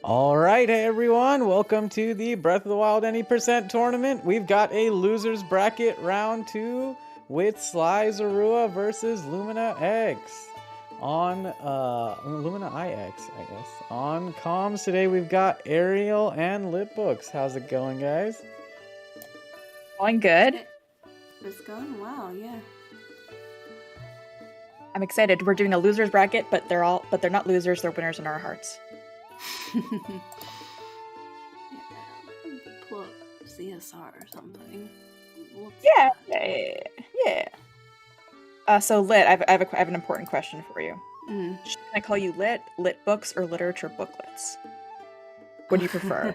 All right, hey everyone, welcome to the Breath of the Wild Any Percent tournament. We've got a losers bracket round 2 with SlyZorua versus LuminaIX on LuminaIX, I guess. On comms today we've got Ariel and Litbooks. How's it going, guys? Going good. It's going well, yeah. I'm excited. We're doing a losers bracket, but they're not losers, they're winners in our hearts. Pull up CSR or something. Yeah. So Lit, I have an important question for you. Should I call you Lit books, or literature booklets? What do you prefer?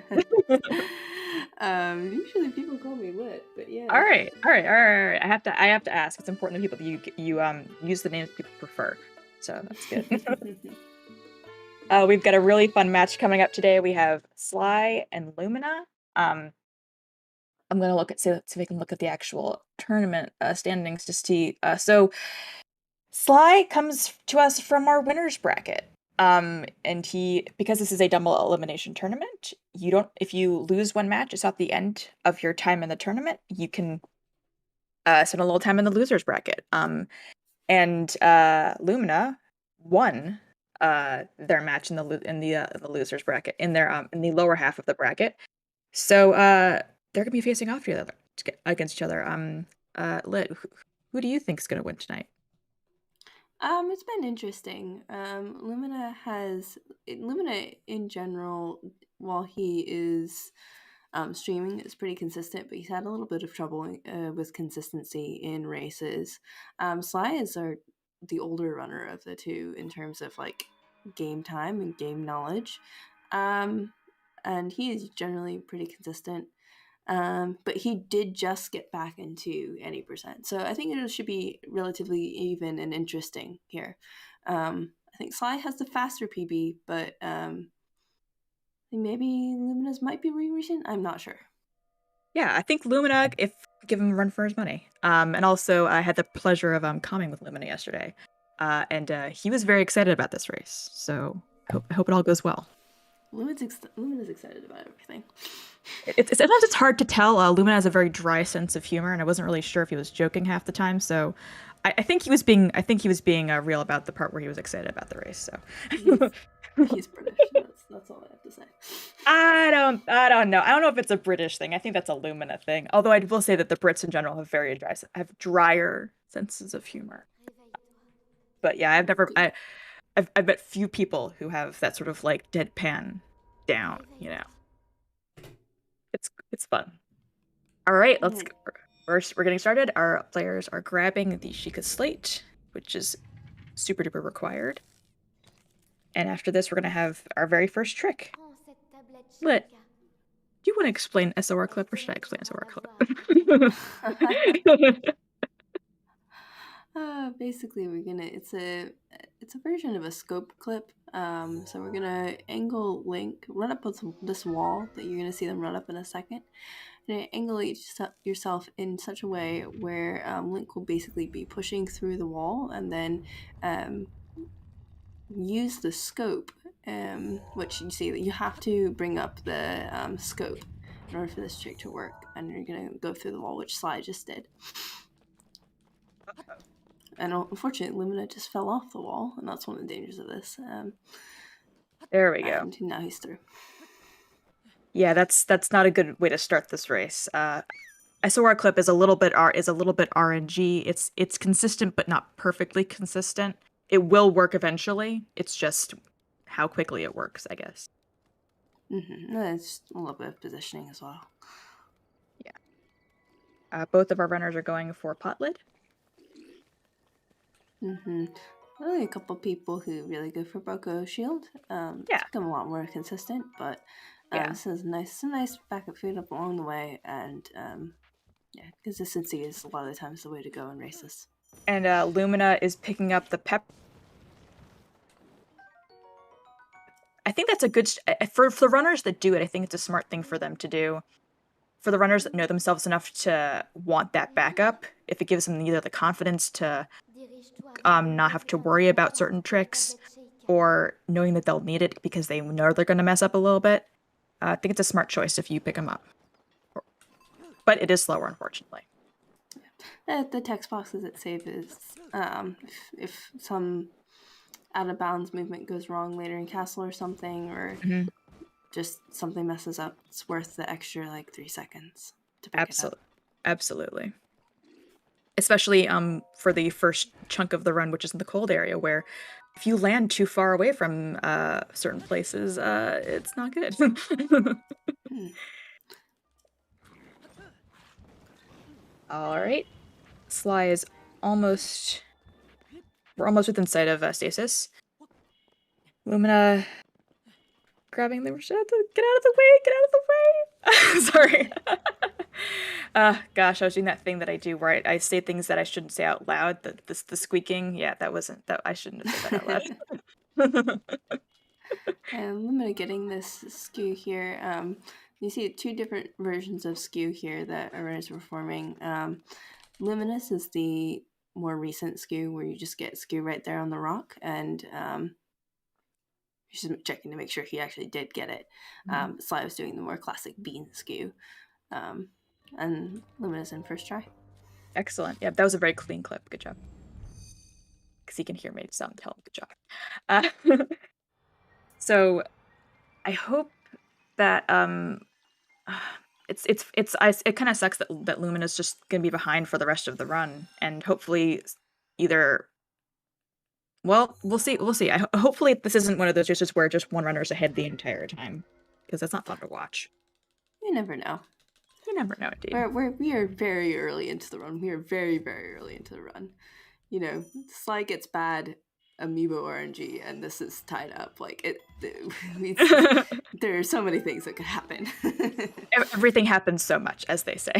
Usually people call me Lit, but yeah. All right. I have to ask. It's important to people that you use the names people prefer. So that's good. We've got a really fun match coming up today. We have Sly and Lumina. I'm gonna see if I can look at the actual tournament standings to see. So Sly comes to us from our winners bracket. And because this is a double elimination tournament, if you lose one match, it's at the end of your time in the tournament, you can spend a little time in the losers bracket. And Lumina won their match in the losers bracket in the lower half of the bracket. So they're gonna be facing off against each other. Lit, who do you think is gonna win tonight? It's been interesting. Lumina in general, while he is streaming, is pretty consistent, but he's had a little bit of trouble with consistency in races. Sly is the older runner of the two in terms of like game time and game knowledge, and he is generally pretty consistent. But he did just get back into any percent, so I think it should be relatively even and interesting here. I think Sly has the faster PB, but I think maybe Lumina's might be recent. I'm not sure. Yeah, I think Lumina, if give him a run for his money. And also I had the pleasure of calming with Lumina yesterday, and he was very excited about this race. So I hope it all goes well. Lumina's excited about everything. Sometimes it's hard to tell. Lumina has a very dry sense of humor, and I wasn't really sure if he was joking half the time. So I think he was being real about the part where he was excited about the race. So he's British. That's all I have to say. I don't know. I don't know if it's a British thing. I think that's a Lumina thing. Although I will say that the Brits in general have drier senses of humor. But yeah, I've met few people who have that sort of like deadpan down. It's fun. All right, let's go. First, we're getting started. Our players are grabbing the Sheikah slate, which is super duper required. And after this, we're gonna have our very first trick. Lit, do you want to explain SOR clip, or should I explain SOR clip? Basically, it's a version of a scope clip. So we're gonna angle Link, run up this wall that you're gonna see them run up in a second, and angle yourself in such a way where Link will basically be pushing through the wall, and then use the scope, which you see that you have to bring up the scope in order for this trick to work, and you're gonna go through the wall, which Sly just did. And unfortunately, Lumina just fell off the wall, and that's one of the dangers of this. There we go. And now he's through. Yeah, that's not a good way to start this race. SOR clip is a little bit RNG. It's consistent but not perfectly consistent. It will work eventually. It's just how quickly it works, I guess. It's a little bit of positioning as well. Yeah. Both of our runners are going for pot lid. Only a couple people who really go for Boko Shield. It's become a lot more consistent, but this is some nice backup food up along the way, and consistency is a lot of the times the way to go in races. And Lumina is picking up the pep. I think that's a good for the runners that do it. I think it's a smart thing for them to do. For the runners that know themselves enough to want that backup, if it gives them either the confidence to not have to worry about certain tricks, or knowing that they'll need it because they know they're going to mess up a little bit, I think it's a smart choice if you pick them up. But it is slower, unfortunately. The text boxes it save is if some out of bounds movement goes wrong later in castle or something, or just something messes up, it's worth the extra like 3 seconds to pick it up. Absolutely. Especially for the first chunk of the run, which is in the cold area, where if you land too far away from certain places, it's not good. All right. Sly is almost... We're almost within sight of stasis. Lumina grabbing the... Get out of the way! Get out of the way! Sorry. Gosh, I was doing that thing that I do where I say things that I shouldn't say out loud. The squeaking. Yeah, that I shouldn't have said that out loud. And Lumina getting this skew here. You see 2 different versions of skew here that our runners were forming. Luminous is the more recent skew where you just get skew right there on the rock, and she's checking to make sure he actually did get it. Sly was doing the more classic bean skew, and Luminous in first try. Excellent. Yeah, that was a very clean clip. Good job. Because he can hear me, so tell him good job. So I hope that it kind of sucks that Lumina's just gonna be behind for the rest of the run, and hopefully either. Well, we'll see. We'll see. Hopefully this isn't one of those races where just one runner's ahead the entire time, because that's not fun to watch. You never know. You never know, indeed. We are very early into the run. We are very, very early into the run. You know, Sly gets bad amiibo RNG, and this is tied up. Like there are so many things that could happen. Everything happens so much, as they say.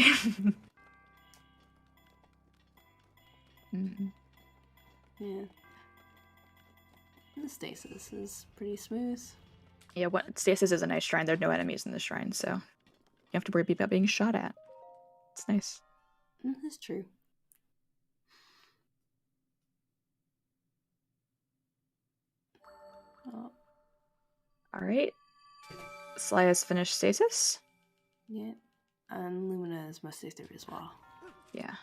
Yeah. The stasis is pretty smooth. Yeah, stasis is a nice shrine. There are no enemies in the shrine, so you have to worry about being shot at. It's nice. That's true. Oh. All right. Sly has finished stasis. Yeah, and Lumina is mostly through as well. Yeah.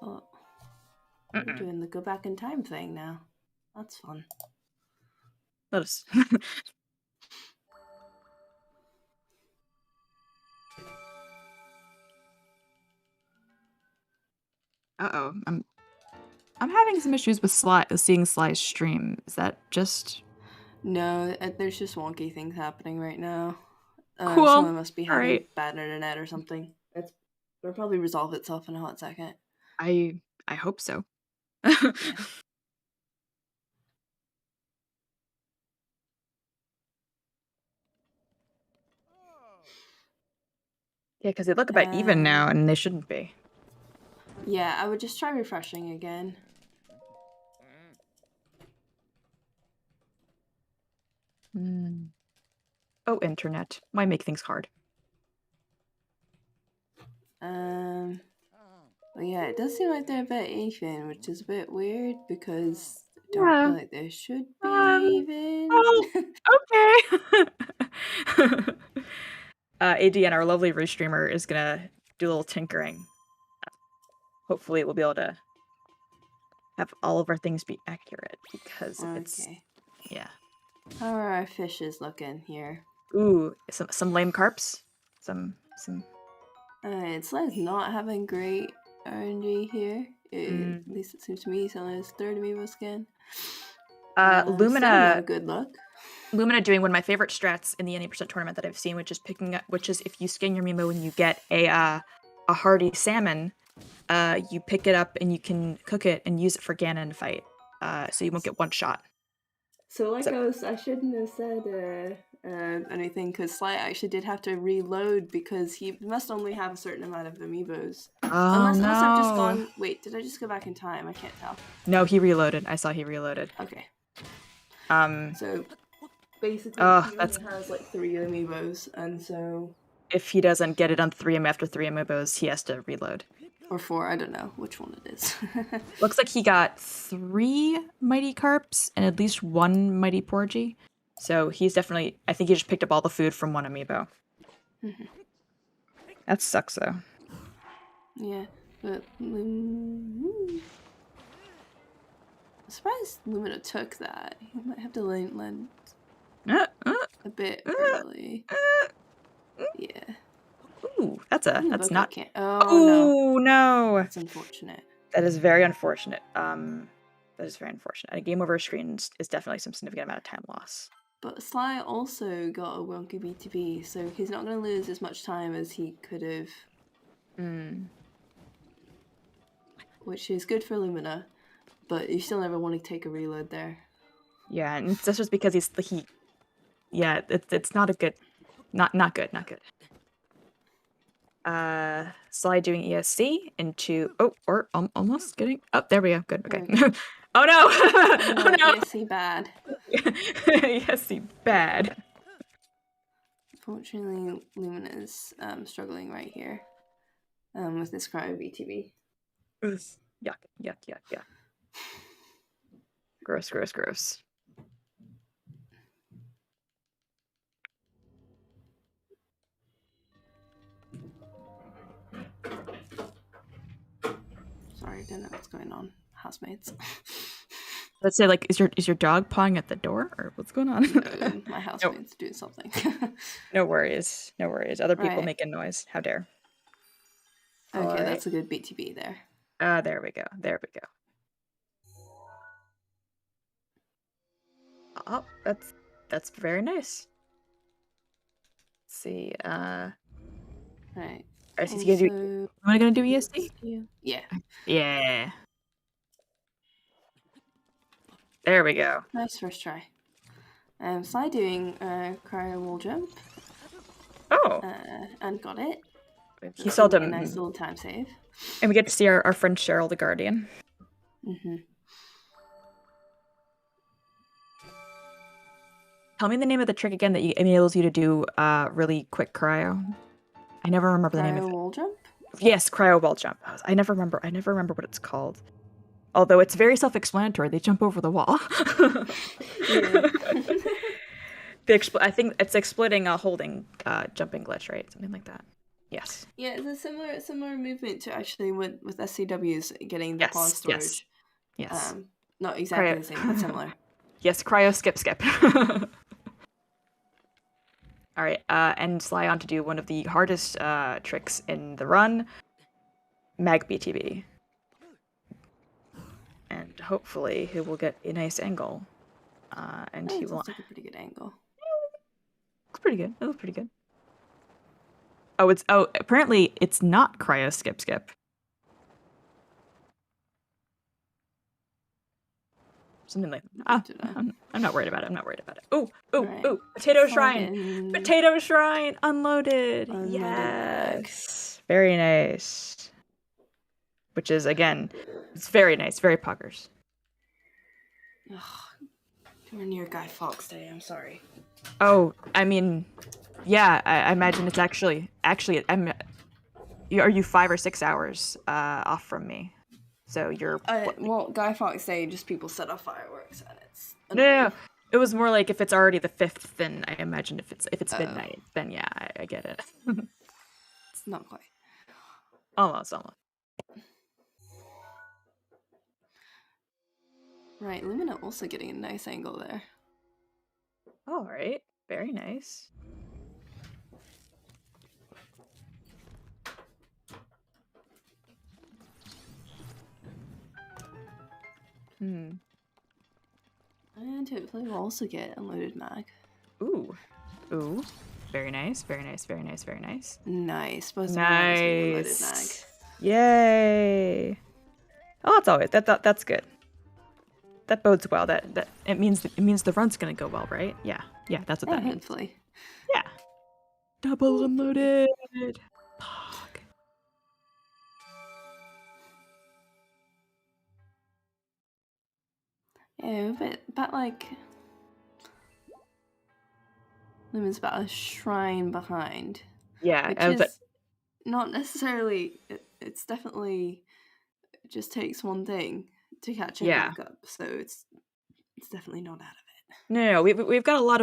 Oh, we're doing the go back in time thing now. That's fun. Let us. Uh-oh. I'm having some issues with seeing Sly's stream. Is that just... No, there's just wonky things happening right now. Cool. Someone must be having right. bad internet or something. It'll probably resolve itself in a hot second. I hope so. Yeah. Yeah, because they look about even now, and they shouldn't be. Yeah, I would just try refreshing again. Oh, internet. Why make things hard? Well, yeah, it does seem like they're a bit even, which is a bit weird because I don't feel like there should be even. Oh, okay. ADN, our lovely restreamer, is gonna do a little tinkering. Hopefully we'll be able to have all of our things be accurate, because it's... Yeah. How are our fishes looking here? Ooh, some lame carps? Some... Sly's not having great RNG here. At least it seems to me. He's on his 3rd amiibo scan. Lumina... good luck. Lumina doing one of my favorite strats in the 80% tournament that I've seen, which is if you scan your Mimo and you get a hardy salmon, you pick it up and you can cook it and use it for Ganon fight, so you won't get one shot. So I shouldn't have said anything, because Sly actually did have to reload because he must only have a certain amount of amiibos. Unless I've just gone... Wait, did I just go back in time? I can't tell. No, he reloaded. I saw he reloaded. Okay. So basically, he only has like 3 amiibos, and so... If he doesn't get it on 3M after 3 amiibos, he has to reload. Or 4, I don't know which one it is. Looks like he got 3 Mighty Carps and at least 1 Mighty Porgy. So he's definitely... I think he just picked up all the food from one amiibo. That sucks, though. Yeah, but... I'm surprised Lumina took that. He might have to land a bit early. Yeah. Ooh, that's not... Can't. Oh, no. That's unfortunate. That is very unfortunate. That is very unfortunate. A game over screen is definitely some significant amount of time loss. But Sly also got a wonky BTB, so he's not going to lose as much time as he could have. Which is good for Lumina, but you still never want to take a reload there. Yeah, and that's just because yeah, it's not a good, not good. Sly doing ESC into almost getting there we go. Good, okay. Oh no! Oh no! ESC bad. ESC bad. Unfortunately, Lumina's struggling right here with this cryo BTB. Yuck. Gross. Sorry, I don't know what's going on. Housemates. Let's say, like, is your dog pawing at the door, or what's going on? No, my housemate's doing something. No worries. Other people making noise. How dare. Okay, that's a good BTB there. There we go. Oh, that's very nice. Let's see. Right. Am I gonna do ESD? Yeah. Yeah. There we go. Nice first try. Sly doing cryo wall jump. Oh. And got it. He sold him. A nice little time save. And we get to see our friend Cheryl the Guardian. Tell me the name of the trick again that enables you to do really quick cryo. I never remember the name of it. Cryo wall jump? Yes, cryo wall jump. I never remember what it's called. Although it's very self-explanatory. They jump over the wall. I think it's exploiting a holding jumping glitch, right? Something like that. Yes. Yeah, it's a similar movement to actually with SCWs getting the pause storage. Yes. Not exactly the same, but similar. Yes, cryo skip. All right, and Sly on to do one of the hardest tricks in the run, Mag BTB. And hopefully he will get a nice angle. And he will. Looks like a pretty good angle. Looks pretty good. It looks pretty good. Apparently it's not cryo skip. Something like that. I'm not worried about it. Oh, potato shrine. Potato shrine unloaded. Yes. Very nice. Which is, again, it's very nice, very puggers. We're near Guy Fawkes Day, I'm sorry. Oh, I mean, yeah, I imagine it's actually, are you 5 or 6 hours off from me? So you're... well, Guy Fawkes Day, just people set off fireworks, and it's... No. It was more like if it's already the 5th, then I imagine if it's midnight, then yeah, I get it. It's not quite. Almost. Right, Lumina also getting a nice angle there. All right, very nice. And hopefully we'll also get unloaded mag. Ooh. Very nice. Nice. Nice. Unloaded mag. Yay. Oh, that's always that's good. That bodes well. That it means the run's gonna go well, right? Yeah, that's what that means. Hopefully. Yeah. Double unloaded. Yeah, but like Lumen's about a shrine behind. Yeah, not necessarily. It's definitely just takes one thing to catch him back up. So it's definitely not out of it. No, we've got a lot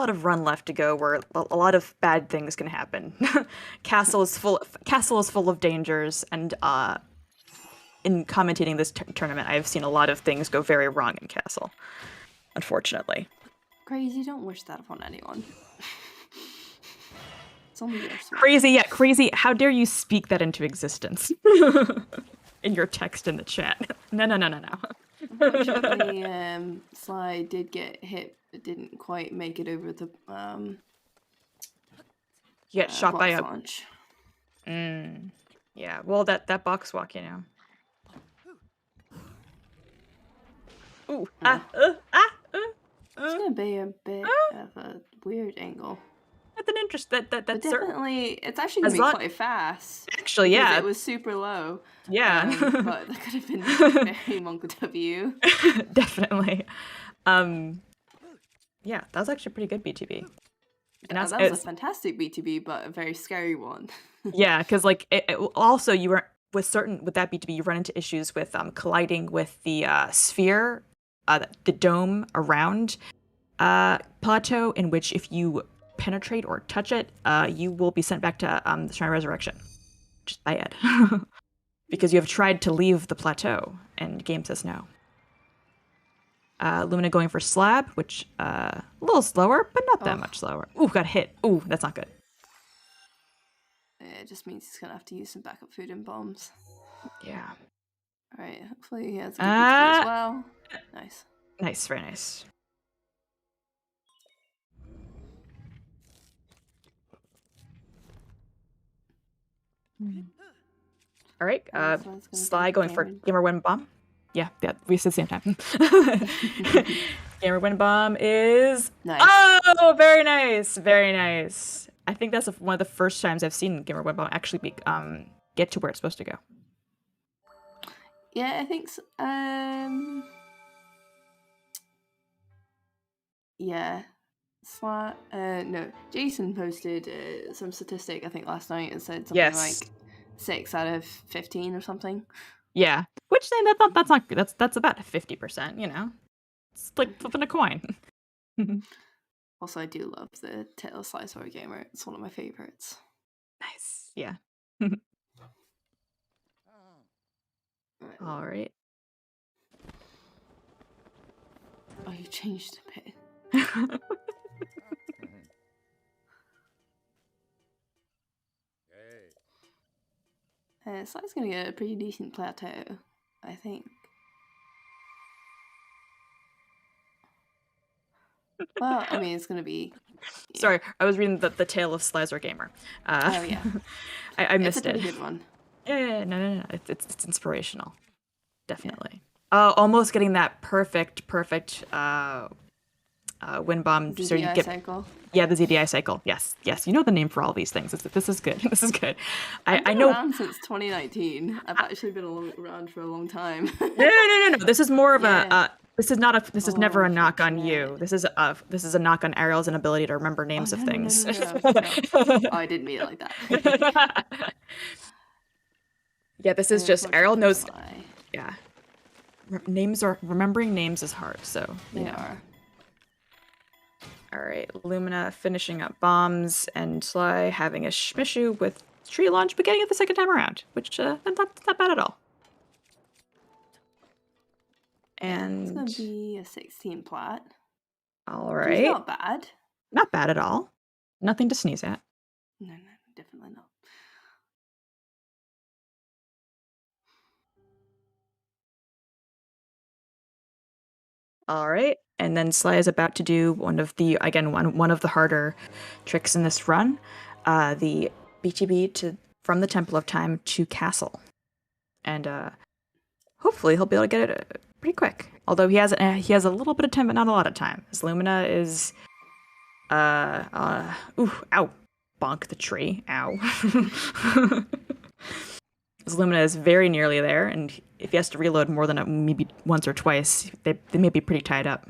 of run left to go where a lot of bad things can happen. Castle is full of dangers, and in commentating this tournament, I've seen a lot of things go very wrong in Castle, unfortunately. Crazy, don't wish that upon anyone. It's only your sweat. Crazy, how dare you speak that into existence in your text in the chat. No. Unfortunately, Sly did get hit, but didn't quite make it over the you get shot by a launch. Yeah, well, that box walk, you know. Ooh, It's gonna be a bit of a weird angle. That's an interest. That's definitely. It's actually gonna be quite fast. Actually, yeah. It was super low. Yeah. But that could have been very Monka W. Definitely. Yeah, that was actually a pretty good BTB. And that was a fantastic BTB, but a very scary one. Yeah, because like also you were with that BTB, you run into issues with colliding with the sphere, the dome around plateau, in which if you penetrate or touch it, you will be sent back to the Shrine of Resurrection, which is bad. Because you have tried to leave the plateau, and game says no. Lumina going for slab, which a little slower, but not that much slower. Ooh, got hit. Ooh, that's not good. It just means he's gonna have to use some backup food and bombs. Yeah. Alright, hopefully he has a good BTB as well. Nice. Nice, very nice. All right, Sly going for Gamer Win Bomb. Yeah, we said the same time. Gamer Win Bomb is nice. Oh, very nice, very nice. I think that's one of the first times I've seen Gamer Win Bomb actually get to where it's supposed to go. Yeah, I think so. Yeah. No, Jason posted some statistic I think last night and said something like 6 out of 15 or something. Yeah, which that's about 50%. You know, it's like flipping a coin. Also, I do love the Tale of SlyZorua Gamer. It's one of my favorites. Nice. Yeah. All right. Oh, you changed a bit. Sly's gonna get a pretty decent plateau, I think. Well, I mean, it's gonna be. Yeah. Sorry, I was reading the Tale of SlyZorua Gamer. Oh yeah, I missed it. It's a pretty good one. Yeah, no. It's inspirational, definitely. Yeah. Almost getting that perfect wind bomb. ZDI cycle. Yeah, the ZDI cycle. Yes. You know the name for all these things. This is good. This is good. I know. Around since 2019. I've actually been around for a long time. No. This is more of a. This is never a knock on you. This is a knock on Ariel's inability to remember names of things. No. Oh, I didn't mean it like that. Yeah, this is just Ariel knows. Yeah, remembering names is hard. So they are. All right, Lumina finishing up bombs, and Sly having a issue with tree launch, but getting it the second time around, which not bad at all. And it's gonna be a 16 plat. All right. It's not bad. Not bad at all. Nothing to sneeze at. No, definitely not. All right, and then Sly is about to do one of the harder tricks in this run, the BTB from the Temple of Time to Castle, and hopefully he'll be able to get it pretty quick. Although he has a little bit of time, but not a lot of time. As Lumina is, ow, bonk the tree, ow. As Lumina is very nearly there, and if he has to reload more than maybe once or twice, they may be pretty tied up.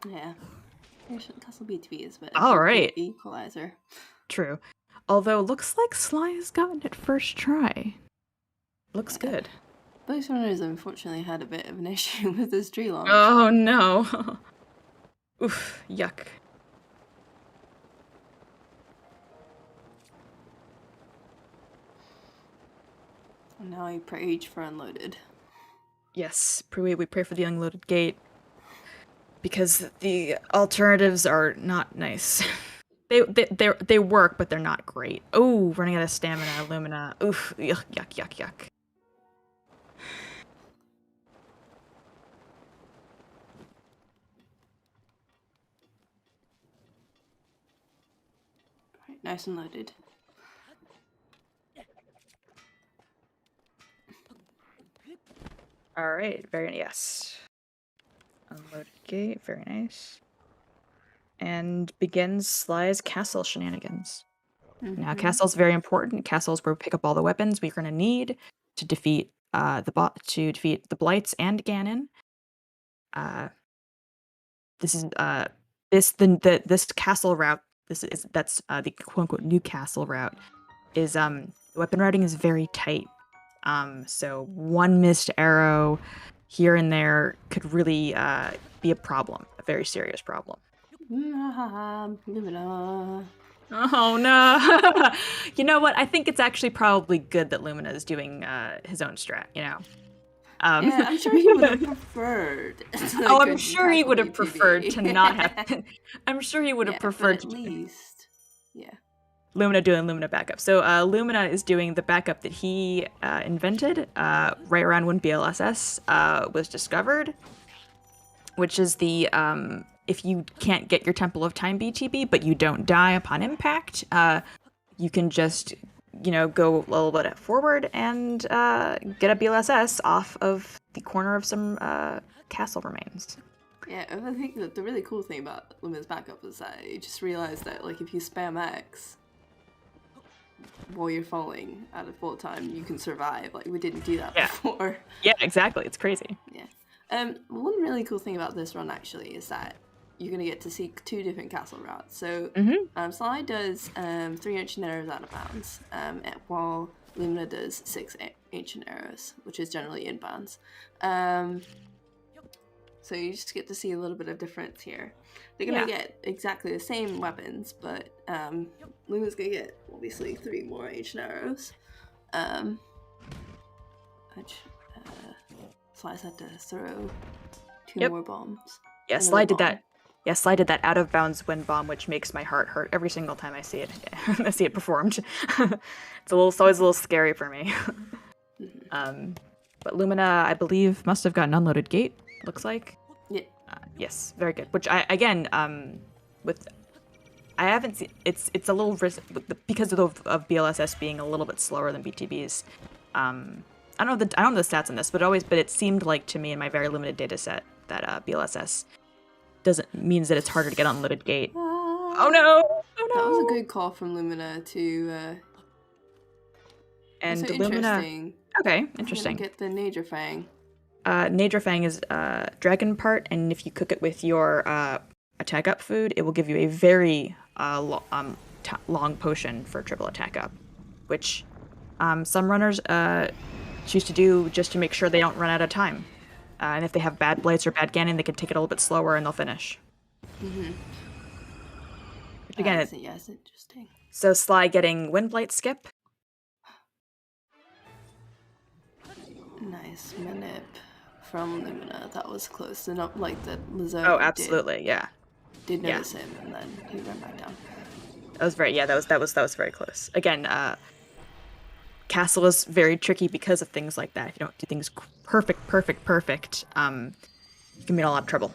Yeah. Castle BTB is a bit all right. Equalizer. True. Although looks like Sly has gotten it first try. Looks good. Both runners unfortunately had a bit of an issue with this tree launch. Oh no. Oof, yuck. And now I prayed for unloaded. Yes, we pray for the unloaded gate. Because the alternatives are not nice. They work, but they're not great. Oh, running out of stamina, Lumina. Oof, yuck, yuck, yuck, yuck. Right, nice and loaded. All right, yes. Unloaded gate, very nice. And begins Sly's castle shenanigans. Now, castle's very important. Castle's where we pick up all the weapons we're gonna need to defeat the Blights and Ganon. This is this castle route. That's the quote unquote new castle route. Is the weapon routing is very tight. So one missed arrow here and there could really be a problem, a very serious problem. Lumina. Oh no! You know what? I think it's actually probably good that Lumina is doing his own strat. You know. Yeah, I'm sure he would have preferred. Oh, I'm sure he would have preferred to not have. I'm sure he would have preferred at least. Yeah. Lumina doing Lumina backup. So Lumina is doing the backup that he invented right around when BLSS was discovered, which is the if you can't get your Temple of Time BTB, but you don't die upon impact, you can just, go a little bit forward and get a BLSS off of the corner of some castle remains. Yeah, I think that the really cool thing about Lumina's backup is that you just realize that, like, if you spam X while you're falling at a full time, you can survive. Like, we didn't do that before. Yeah, exactly. It's crazy. Yeah. One really cool thing about this run, actually, is that you're going to get to see 2 different castle routes. So, Sly does 3 ancient arrows out of bounds, while Lumina does 6 ancient arrows, which is generally inbounds. So you just get to see a little bit of difference here. They're going to get exactly the same weapons, but Lumina's going to get, obviously, 3 more ancient arrows. Which Sly's had to throw 2 more bombs. Yeah, Sly did that. Yeah, Sly did that out of bounds wind bomb, which makes my heart hurt every single time I see it. I see it performed. It's always a little scary for me. But Lumina, I believe, must have gotten unloaded gate. Looks like. Yeah. Yes, very good. Which I haven't seen. It's a little risk because of BLSS being a little bit slower than BTBs. I don't know the stats on this, but it seemed like to me in my very limited data set that BLSS means that it's harder to get unloaded gate. Oh no! That was a good call from Lumina to. And so Lumina. Okay, interesting. Get the Nadrafang. Nadrafang is dragon part, and if you cook it with your attack up food, it will give you a very long potion for triple attack up, which some runners choose to do just to make sure they don't run out of time. And if they have bad Blights or bad Ganon, they can take it a little bit slower and they'll finish. Which again, yes, interesting. So Sly getting Wind Blight skip. Nice manip from Lumina. That was close. And not like that LyZorua. Oh, absolutely, did notice him, and then he ran back down. That was that was very close. Again, Castle is very tricky because of things like that. If you don't do things perfect, you can be in a lot of trouble.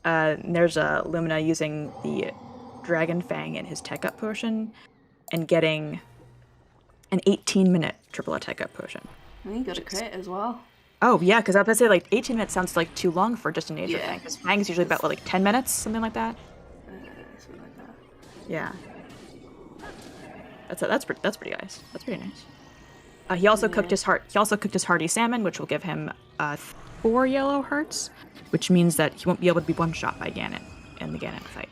There's Lumina using the Dragon Fang in his tech up potion and getting an 18-minute triple attack up potion. And he got a crit as well. Oh, yeah, because I was going to say, like, 18 minutes sounds like too long for just a Nature Fang. Because Fang is usually about, 10 minutes, something like that? Something like that. Yeah. That's pretty nice. That's pretty nice. He also cooked his hearty salmon, which will give him 4 yellow hearts, which means that he won't be able to be one-shot by Ganon in the Ganon fight.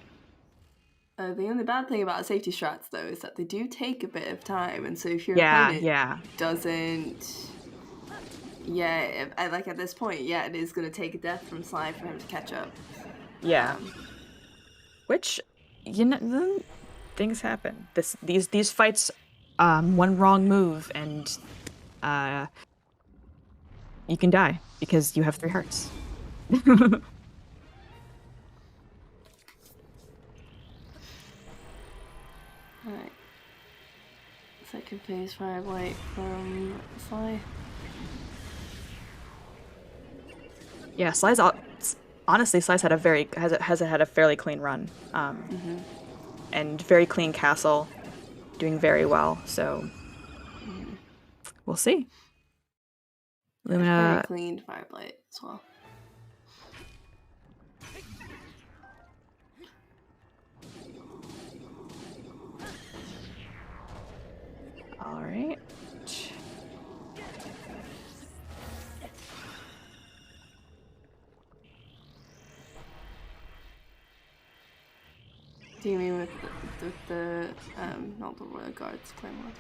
The only bad thing about safety strats, though, is that they do take a bit of time, and so if your Yeah, opponent yeah. doesn't... Yeah, like at this point, yeah, it is going to take a death from Sly for him to catch up. Yeah. Which, you know, things happen. These fights, one wrong move and you can die because you have 3 hearts. Alright. Second phase Fireblight from Sly. Yeah, honestly, Sly's had has had a fairly clean run, and very clean castle, doing very well. So we'll see. Lumina, Very clean Fireblight as well. all right. Do you mean with the not the Royal Guards Claymore?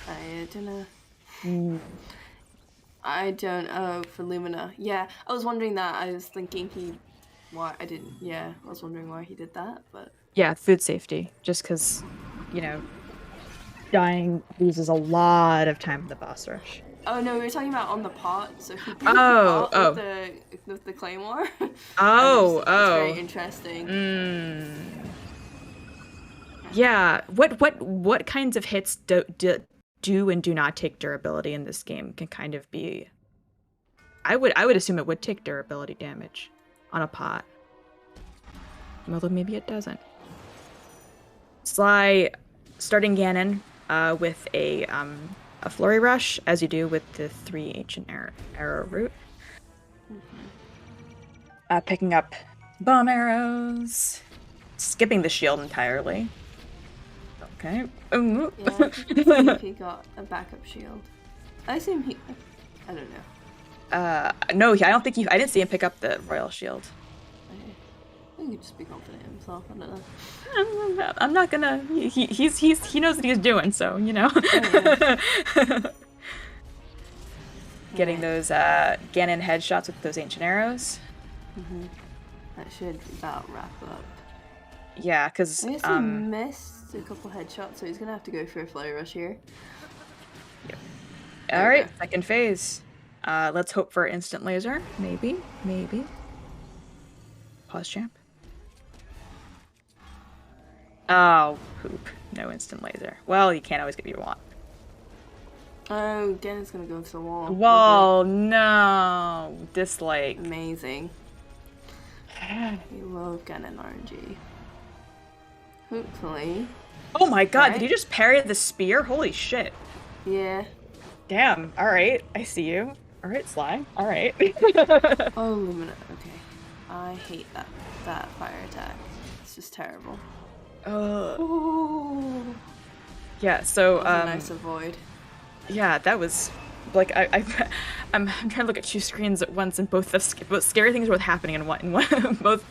I don't know. I don't know for Lumina. Yeah, I was wondering that. I was thinking I was wondering why he did that, but Yeah, food safety. Just because, you know, dying loses a lot of time in the boss rush. oh no, we were talking about on the pot. So he broke the pot with the Claymore. Oh, it's very interesting. Yeah. What kinds of hits do and do not take durability in this game can kind of be. I would assume it would take durability damage on a pot, although maybe it doesn't. Sly starting Ganon with a flurry rush, as you do with the 3 ancient arrow route. Picking up bomb arrows, skipping the shield entirely. Okay. Yeah, I think if he got a backup shield. I assume he. I don't know. No, I don't think I didn't see him pick up the royal shield. I think he'd just be confident in himself. I don't know. I'm not gonna. He knows what he's doing, so you know. Getting those Ganon headshots with those ancient arrows. That should about wrap up. Yeah, because I guess he missed a couple headshots, so he's gonna have to go for a flurry rush here. Yep. All right, second phase. Let's hope for instant laser. Maybe. Pause champ. Oh, poop. No instant laser. Well, you can't always get what you want. Oh, Ganon's gonna go into the wall. Wall, no. Dislike. Amazing. You love Ganon RNG. Hopefully. Oh my god, did you just parry the spear? Holy shit. Yeah. Damn, alright, I see you. Alright, Sly, alright. Oh, Lumina, okay. I hate that fire attack. It's just terrible. Ooh. Yeah, so, that was a nice avoid. Yeah, that was, like, I'm trying to look at 2 screens at once, and both scary things are both happening in one, both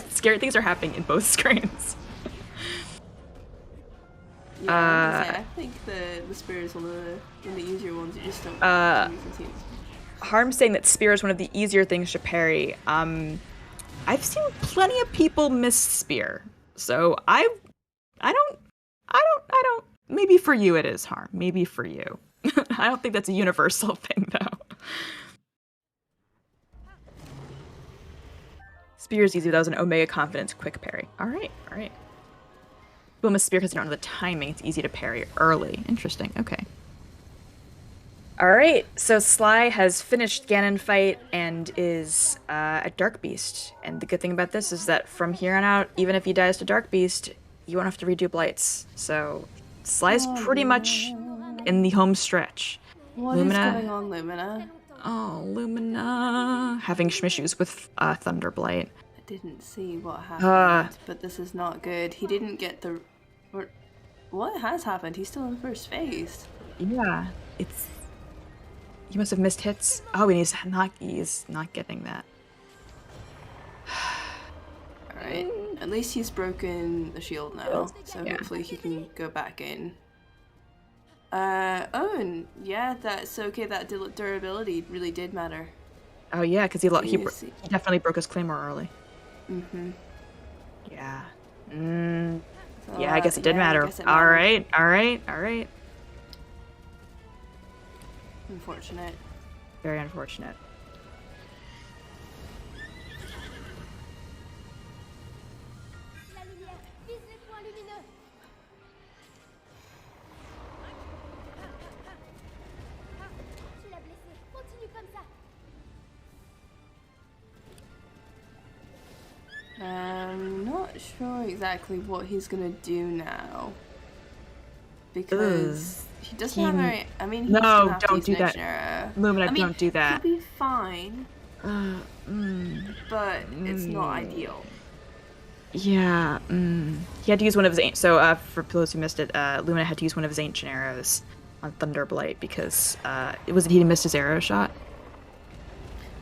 scary things are happening in both screens. Yeah, I think the spear is one of the easier ones. You just don't. Harm's saying that spear is one of the easier things to parry. I've seen plenty of people miss spear, so I don't. Maybe for you it is, Harm. Maybe for you. I don't think that's a universal thing, though. Spear is easy. That was an Omega Confidence quick parry. All right. Boom, a spear because you don't know the timing. It's easy to parry early. Interesting. Okay. All right. So Sly has finished Ganon fight and is at Dark Beast. And the good thing about this is that from here on out, even if he dies to Dark Beast, you won't have to redo Blights. So Sly's pretty much in the home stretch. What is going on, Lumina? Oh, Lumina. Having issues with Thunder Blight. I didn't see what happened, but this is not good. He didn't get the... What has happened? He's still in first phase. Yeah, it's... He must have missed hits. Oh, and he's not getting that. Alright, At least he's broken the shield now, so Yeah. hopefully he can go back in. Oh, and yeah, that's okay. That durability really did matter. Oh yeah, because he definitely broke his claymore early. Mm-hmm. Yeah. So, Yeah, I guess it did matter. Guess it All mattered. right. Unfortunate. Very unfortunate. La lumière, vise les points lumineux. Tu l'as blessé. Continue comme ça. I'm not sure exactly what he's gonna do now. Because he doesn't have very. I mean, he's No, gonna have to don't use do an that. action arrow. Lumina, I mean, don't do that. He'll be fine, but it's not ideal. Yeah. He had to use one of his for those who missed it, Lumina had to use one of his ancient arrows on Thunderblight because he missed his arrow shot.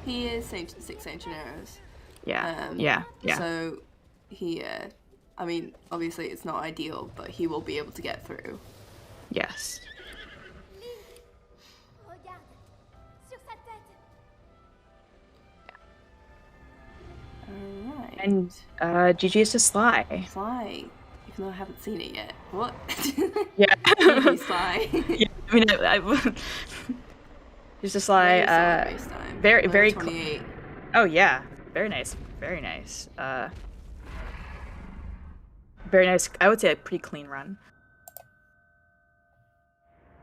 He is 6 ancient arrows. Yeah. So he, I mean, obviously it's not ideal, but he will be able to get through. Yes. Regarde, sur sa tête. Alright. And GG's to Sly. Sly, even though I haven't seen it yet. What? Yeah. GG Sly. Yeah, I mean, just to Sly. Race time. Very, Level very. 28. Oh yeah, very nice. Very nice. Very nice. I would say a pretty clean run.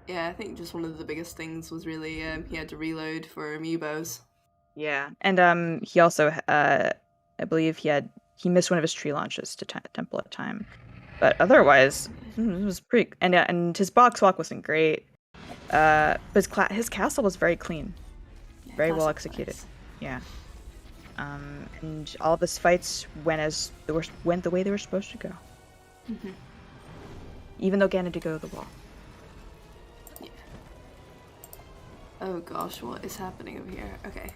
Yeah, I think just one of the biggest things was really he had to reload for amiibos. Yeah, and he also I believe he missed one of his tree launches to Temple at Time, but otherwise it was pretty. And his box walk wasn't great. But his castle was very clean, Yeah, very well classic executed. nice. Yeah. And all of his fights went the way they were supposed to go. Mhm. Even though Ganon did go to the wall. Yeah. Oh gosh, what is happening over here? Okay.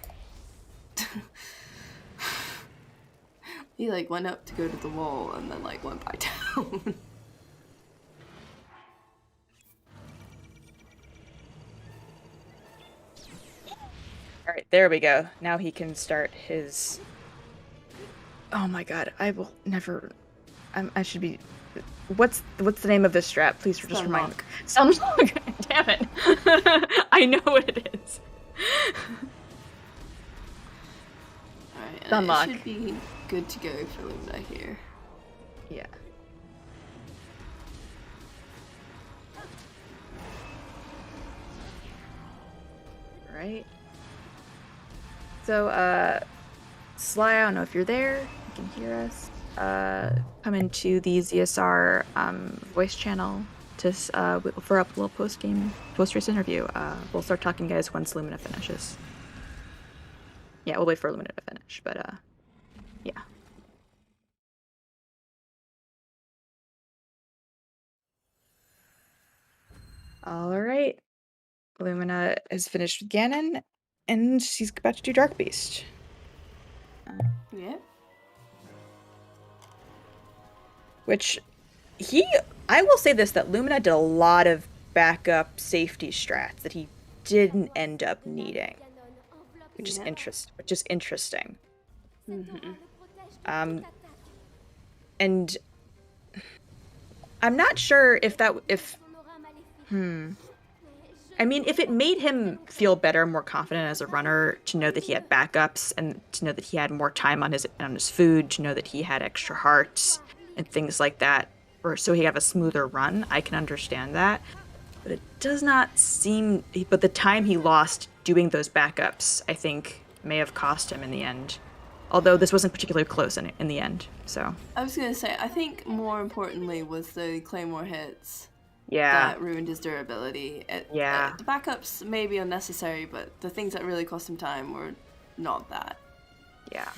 He like went up to go to the wall and then like went back down. Alright, there we go. Now he can start his... Oh my god, I will never... I should be... What's the name of this strat? Please just remind me. Sunlock! Damn it! I know what it is. Alright, Sunlock. it should be good to go for Lumina here. Yeah. Right. So, Sly, I don't know if you're there. You can hear us. Come into the ZSR voice channel to for a little post-race interview. We'll start talking, guys, once Lumina finishes. Yeah, we'll wait for Lumina to finish, but yeah. All right. Lumina has finished with Ganon, and she's about to do Dark Beast. Yeah. Which I will say this, that Lumina did a lot of backup safety strats that he didn't end up needing, which is interesting. Mm-hmm. And I'm not sure if I mean, if it made him feel better, more confident as a runner, to know that he had backups and to know that he had more time on his food, to know that he had extra hearts and things like that, or so he have a smoother run, I can understand that. But it does not seem. But the time he lost doing those backups, I think, may have cost him in the end. Although this wasn't particularly close in the end. So I was gonna say, I think more importantly was the Claymore hits. yeah, That ruined his durability. Yeah. The backups may be unnecessary, but the things that really cost him time were not that. yeah.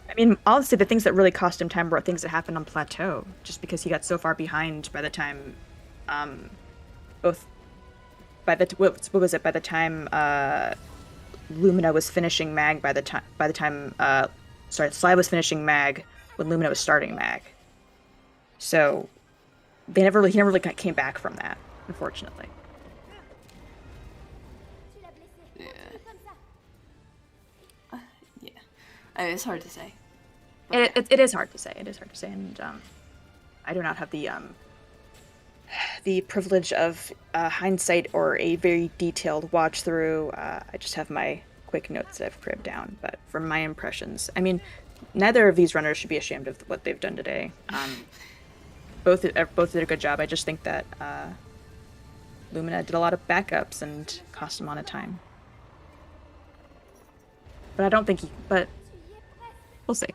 I mean, honestly, the things that really cost him time were things that happened on Plateau, just because he got so far behind by the time, what was it? By the time Lumina was finishing Mag, Sly was finishing Mag, when Lumina was starting Mag. So he never really came back from that, unfortunately. Yeah. Yeah. I mean, it's hard to say. It is hard to say. It is hard to say, and I do not have the privilege of hindsight or a very detailed watch through. I just have my quick notes that I've cribbed down. But from my impressions, I mean, neither of these runners should be ashamed of what they've done today. Both did a good job. I just think that Lumina did a lot of backups and cost him a lot of time. But I don't think he. But we'll see.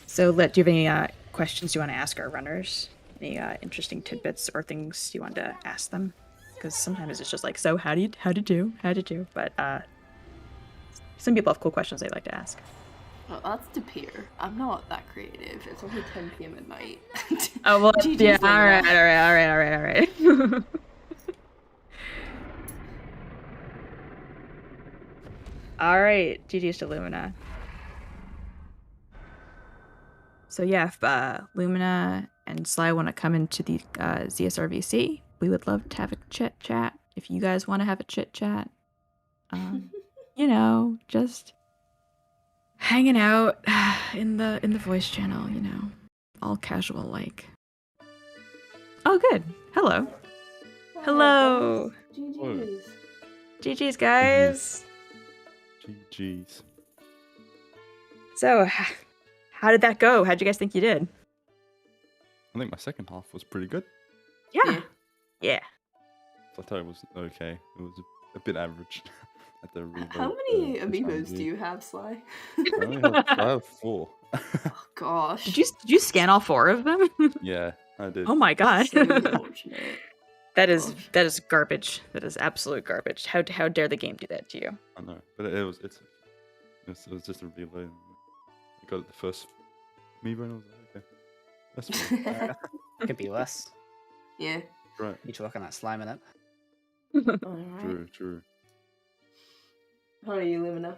So, do you have any questions you want to ask our runners? Any interesting tidbits or things you want to ask them? Because sometimes it's just like, so how'd you do? But some people have cool questions they'd like to ask. Well, that's to peer. I'm not that creative. It's only 10 p.m. at night. Oh, well, GG's yeah, Lumina. all right. All right, GG's to Lumina. So yeah, if Lumina and Sly want to come into the ZSRVC, we would love to have a chit chat. If you guys want to have a chit chat, you know, just hanging out in the voice channel, you know, all casual like. Oh, good. Hello. Hello. GG's. GG's, guys. GG's. So, how did that go? How'd you guys think you did? I think my second half was pretty good. Yeah. Plateau was okay. It was a bit average at the reload. How many amiibos do you have, Sly? I have 4. Oh, gosh. Did you scan all 4 of them? Yeah, I did. Oh my god. So unfortunate. That is garbage. That is absolute garbage. How dare the game do that to you? I know, but it was just a reload. I got it the first amiibo and I was like, okay, that's fine. Could be less. Yeah. Right. Need to work on that slime in it. Alright. True. How are you, Lumina?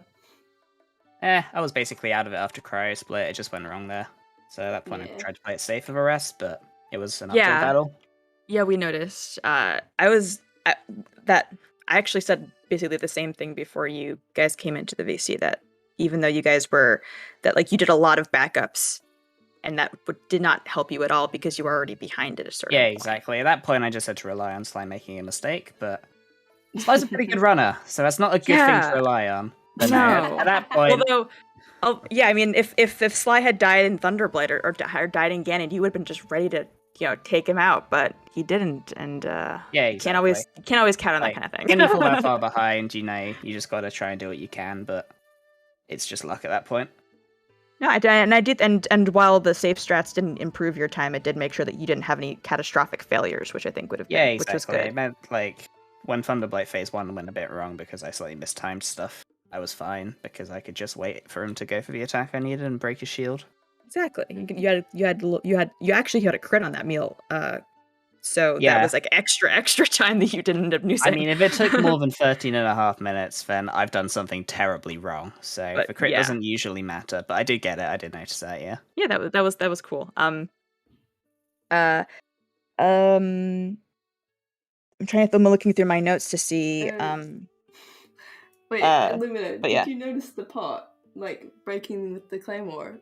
I was basically out of it after Cryo Split. It just went wrong there. So at that point, I Yeah. tried to play it safe for a rest, but it was an uphill Yeah. battle. Yeah, we noticed. I actually said basically the same thing before you guys came into the VC, that even though you guys you did a lot of backups, and that did not help you at all because you were already behind at a certain Yeah, point. exactly. At that point, I just had to rely on Sly making a mistake, but Sly's a pretty good runner, so that's not a good thing Yeah. to rely on. But No. at that point, Although, yeah, I mean, if Sly had died in Thunderblight or died in Ganon, you would have been just ready to, take him out, but he didn't, and yeah, you can't always count on that kind of thing. When you fall that far behind, you just gotta try and do what you can, but it's just luck at that point. No, I did, and while the safe strats didn't improve your time, it did make sure that you didn't have any catastrophic failures, which I think would have been, Yeah, exactly. which was good. It meant, when Thunderblight Phase 1 went a bit wrong because I slightly mistimed stuff, I was fine, because I could just wait for him to go for the attack I needed and break his shield. Exactly. You actually had a crit on that meal, so Yeah. that was like extra time that you didn't end up using. I mean, if it took more than 13.5 minutes, then I've done something terribly wrong. So But, the crit yeah. doesn't usually matter, but I did get it. I did notice that, yeah. Yeah, that was cool. I'm looking through my notes to see. Wait, Lumina, but yeah. did you notice the part, breaking with the claymore?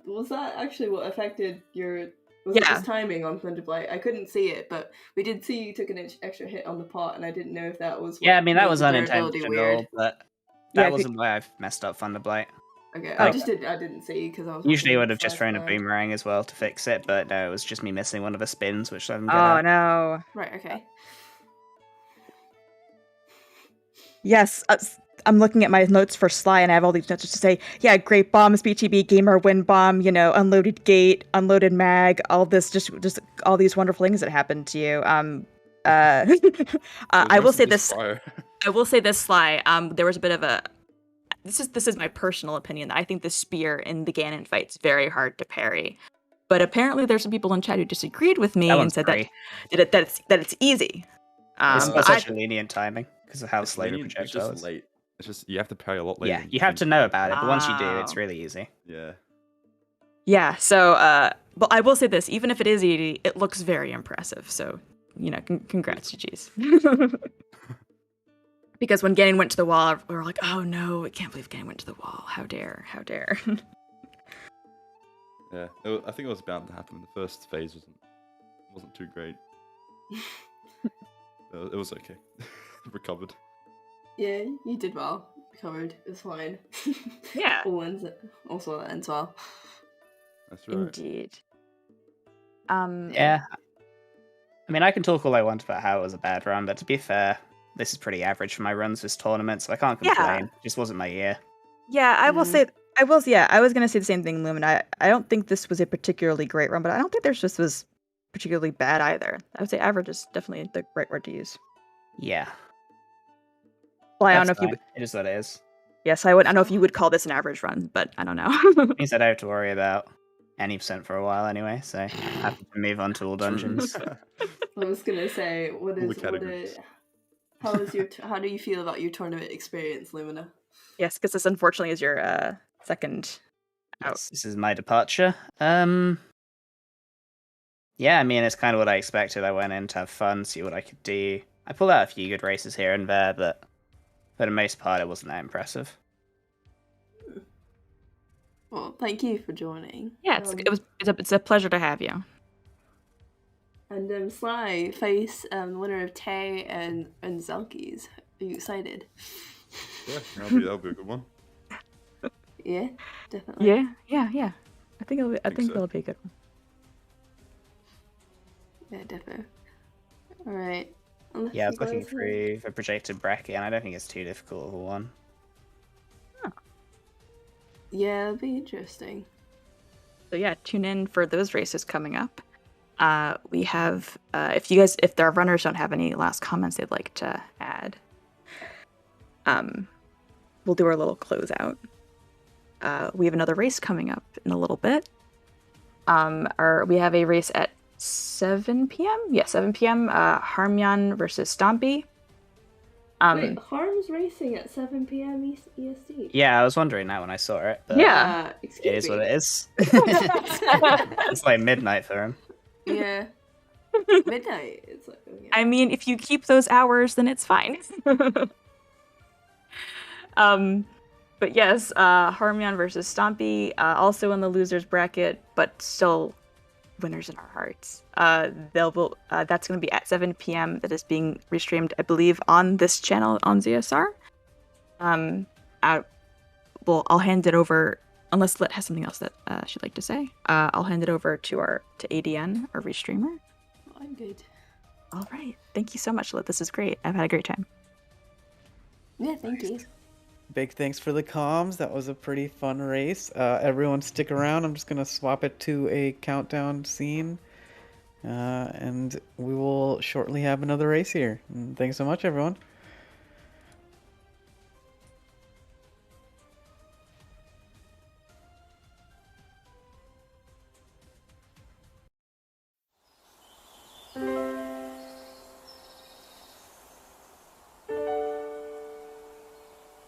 Was that actually what affected your... Was it just timing on Thunderblight? I couldn't see it, but we did see you took an extra hit on the pot, and I didn't know if that was... Yeah, I mean, that was made the durability unintentional, weird. but Yeah, that wasn't why I've messed up Thunderblight. Okay, Oh. I didn't see because I was... Usually I watching would have just Sly's thrown a plan. boomerang as well to fix it, but no, it was just me missing one of the spins, which I'm Oh gonna... no. Right, okay. Yes, I'm looking at my notes for Sly, and I have all these notes to say, yeah, great bombs, BTB, gamer, win bomb, unloaded gate, unloaded mag, all this, just all these wonderful things that happened to you. I will say this. I will say this, Sly. There was a bit of a. This is my personal opinion. I think the spear in the Ganon fight's very hard to parry, but apparently there's some people in chat who disagreed with me and said that it's easy. It's But such a lenient timing because of how slow the It's projectile just is. late. It's just you have to pay a lot later. Yeah, than you have think. to know about it, but once you do, it's Wow. really easy. Yeah. Yeah, so, but I will say this, even if it is easy, it looks very impressive, so, you know, congrats, GG's. Because when Ganon went to the wall, we were like, oh no, I can't believe Ganon went to the wall. How dare, how dare. Yeah. I think it was bound to happen. The first phase wasn't too great. It was okay. Recovered. Yeah, you did well. Recovered. It's fine. Yeah. Also ends well. That's right. Indeed. Yeah. I mean, I can talk all I want about how it was a bad run, but to be fair, this is pretty average for my runs this tournament, so I can't Yeah. complain. Just wasn't my year. Yeah, I will Mm. say, I was gonna say the same thing, Lumina. I don't think this was a particularly great run, but I don't think this was particularly bad either. I would say average is definitely the right word to use. Yeah. Well, I don't That's know if you, fine. It is what it is. yes, I don't know if you would call this an average run, but I don't know. Means I don't have to worry about any percent for a while anyway, so happy to move on to all dungeons. I was gonna say, All the categories. how do you feel about your tournament experience, Lumina? Yes, because this unfortunately is your second out. Yes, this is my departure. Yeah, I mean, it's kind of what I expected. I went in to have fun, see what I could do. I pulled out a few good races here and there, but for the most part, it wasn't that impressive. Well, thank you for joining. Yeah, it's a pleasure to have you. And Sly, face the winner of Tay and Zelkies. Are you excited? Yeah, that'll be a good one. Yeah, definitely. Yeah. I think so. it'll be a good one. Yeah, definitely. All right. Yeah, I was looking through the projected bracket, and I don't think it's too difficult of a one. Yeah, it'll be interesting. So yeah, tune in for those races coming up. We have if our runners don't have any last comments they'd like to add, we'll do our little closeout. We have another race coming up in a little bit. We have a race at 7 p.m. Yeah, 7 p.m. Harmyan versus Stompy. Wait, Harm's racing at 7 p.m. EST. Yeah, I was wondering that when I saw it, but Yeah. it is what it is. It's like midnight for him. Yeah. Midnight. It's like, oh, yeah. I mean, if you keep those hours, then it's fine. But yes, Harmyan versus Stompy, also in the losers bracket, but still winners in our hearts. That's going to be at 7 p.m. That is being restreamed, I believe, on this channel on ZSR. I'll hand it over, unless Lit has something else that she'd like to say. I'll hand it over to ADN, our restreamer. Oh, I'm good. All right. Thank you so much, Lit. This is great. I've had a great time. Yeah, thank you. Big thanks for the comms. That was a pretty fun race. Everyone stick around. I'm just going to swap it to a countdown scene. And we will shortly have another race here. And thanks so much, everyone.